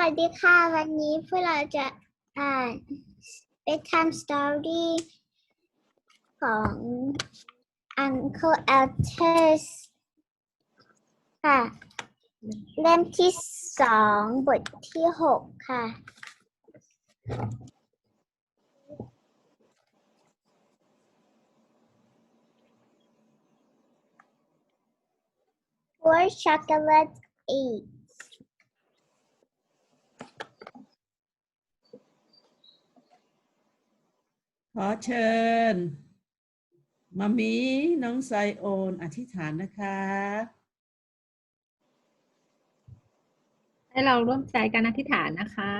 สดีค่ะวันนี้พวกเราจะอ่าน Bedtime Story ของ Uncle Altus ค่ะเล่มที่2บทที่6ค่ะFor chocolate eggขอเชิญมามีน้องไซโอนอธิษฐานนะคะให้เราร่วมใจกันอธิษฐานนะคะ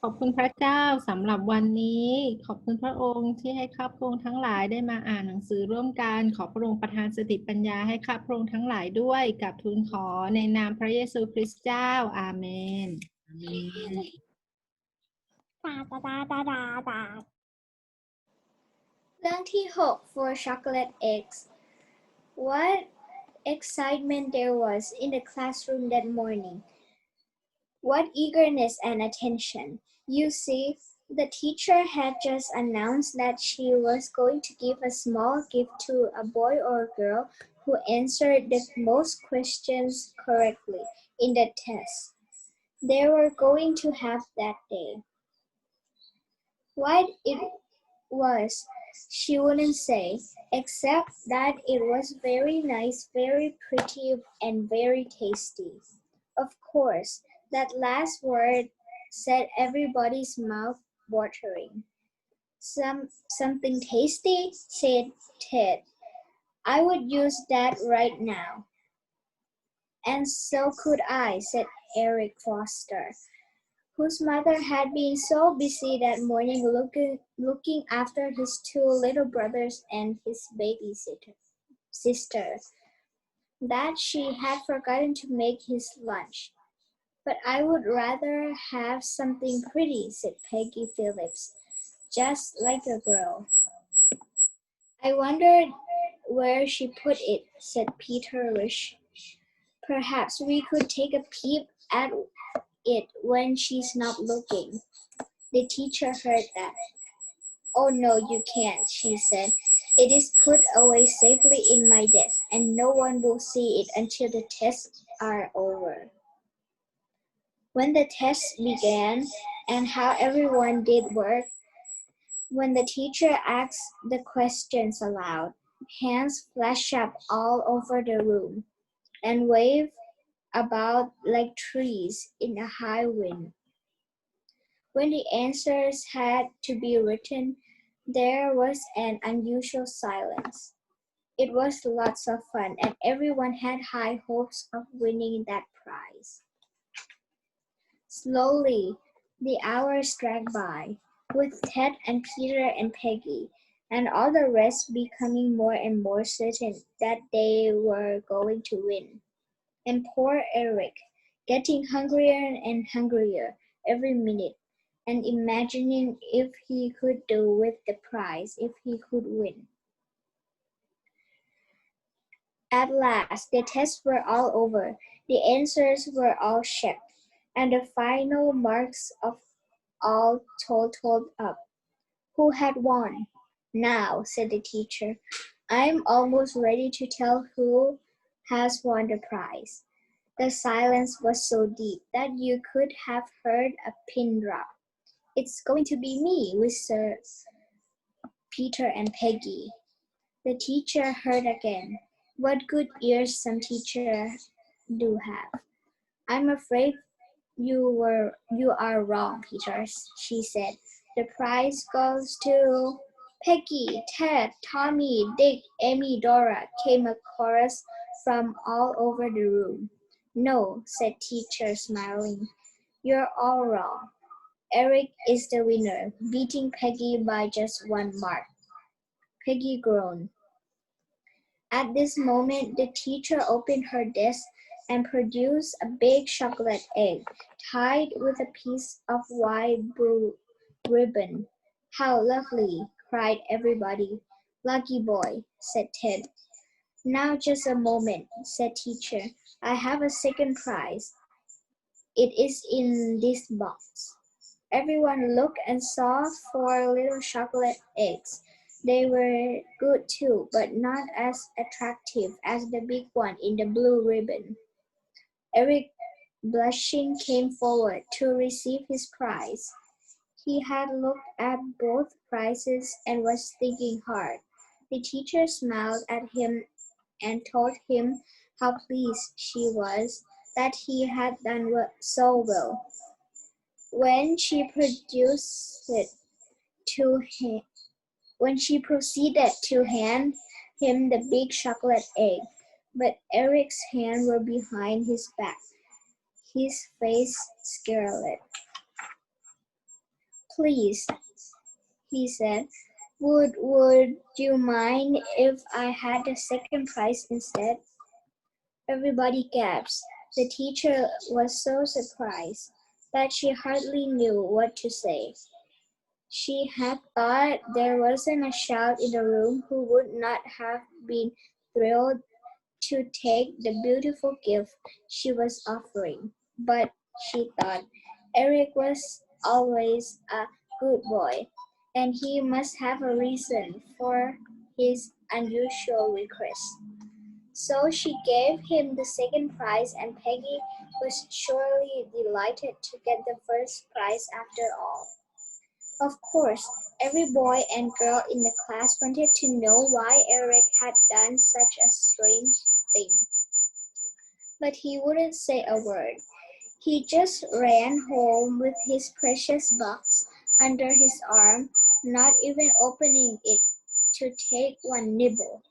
ขอบคุณพระเจ้าสำหรับวันนี้ขอบคุณพระองค์ที่ให้ข้าพระองค์ทั้งหลายได้มาอ่านหนังสือร่วมกันขอพระองค์ประทานสติปัญญาให้ข้าพระองค์ทั้งหลายด้วยกับทูลขอในนามพระเยซูคริสต์เจ้าอาเมนเรื่องที่6 For chocolate eggs What excitement there was in the classroom that morning. What eagerness and attention. You see, the teacher had just announced that she was going to give a small gift to a boy or a girl who answered the most questions correctly in the test they were going to have that day. What it was, she wouldn't say, except that it was very nice, very pretty, and very tasty. Of course, that last word set everybody's mouth watering. Something tasty, said Ted. I would use that right now. And so could I, said Eric Foster, whose mother had been so busy that morning looking after his 2 little brothers and his sister that she had forgotten to make his lunch. But I would rather have something pretty, said Peggy Phillips, just like a girl. I wondered where she put it, said Peter Rich. Perhaps we could take a peep at it when she's not looking. The teacher heard that. Oh no, you can't, she said. It is put away safely in my desk, and no one will see it until the tests are over. When the tests began, and how everyone did work, when the teacher asked the questions aloud, hands flashed up all over the room and waved about like trees in a high wind. When the answers had to be written, there was an unusual silence. It was lots of fun, and everyone had high hopes of winning that prize. Slowly, the hours dragged by, with Ted and Peter and Peggy, and all the rest becoming more and more certain that they were going to win. And poor Eric, getting hungrier and hungrier every minute, and imagining if he could do with the prize, if he could win. At last, the tests were all over, the answers were all checked, and the final marks of all totaled up. Who had won? Now, said the teacher, I'm almost ready to tell who has won the prize. The silence was so deep that you could have heard a pin drop. It's going to be me, whispered Peter and Peggy. The teacher heard again. What good ears some teachers do have. I'm afraid you are wrong, Peter, she said. The prize goes to Peggy, Ted, Tommy, Dick, Amy, Dora, came a chorus from all over the room. No, said teacher, smiling. You're all wrong. Eric is the winner, beating Peggy by just 1 mark. Peggy groaned. At this moment, the teacher opened her desk and produced a big chocolate egg tied with a piece of white blue ribbon. How lovely, cried everybody. Lucky boy, said Ted. Now just a moment, said teacher. I have a second prize. It is in this box. Everyone looked and saw 4 little chocolate eggs. They were good too, but not as attractive as the big one in the blue ribbon. Eric, blushing, came forward to receive his prize. He had looked at both prizes and was thinking hard. The teacher smiled at him and told him how pleased she was that he had done so well. When she proceeded to hand him the big chocolate egg, but Eric's hands were behind his back, his face scarlet. Please, he said, would you mind if I had the second prize instead? Everybody gasped. The teacher was so surprised that she hardly knew what to say. She had thought there wasn't a child in the room who would not have been thrilled to take the beautiful gift she was offering. But she thought Eric was always a good boy, and he must have a reason for his unusual request. So she gave him the second prize, and Peggy was surely delighted to get the first prize after all. Of course, every boy and girl in the class wanted to know why Eric had done such a strange thing. But he wouldn't say a word. He just ran home with his precious box under his arm, not even opening it to take one nibble.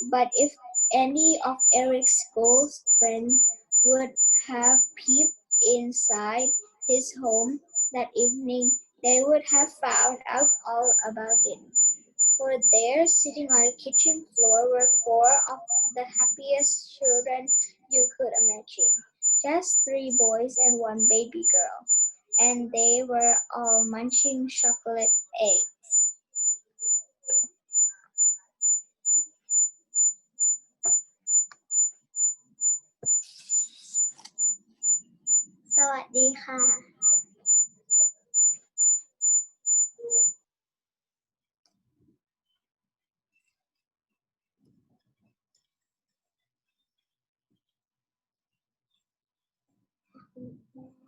But if any of Eric's school friends would have peeped inside his home that evening, they would have found out all about it. For there, sitting on the kitchen floor, were 4 of the happiest children you could imagine. Just 3 boys and 1 baby girl. And they were all munching chocolate eggs. สวัสดีค่ะ Thank you.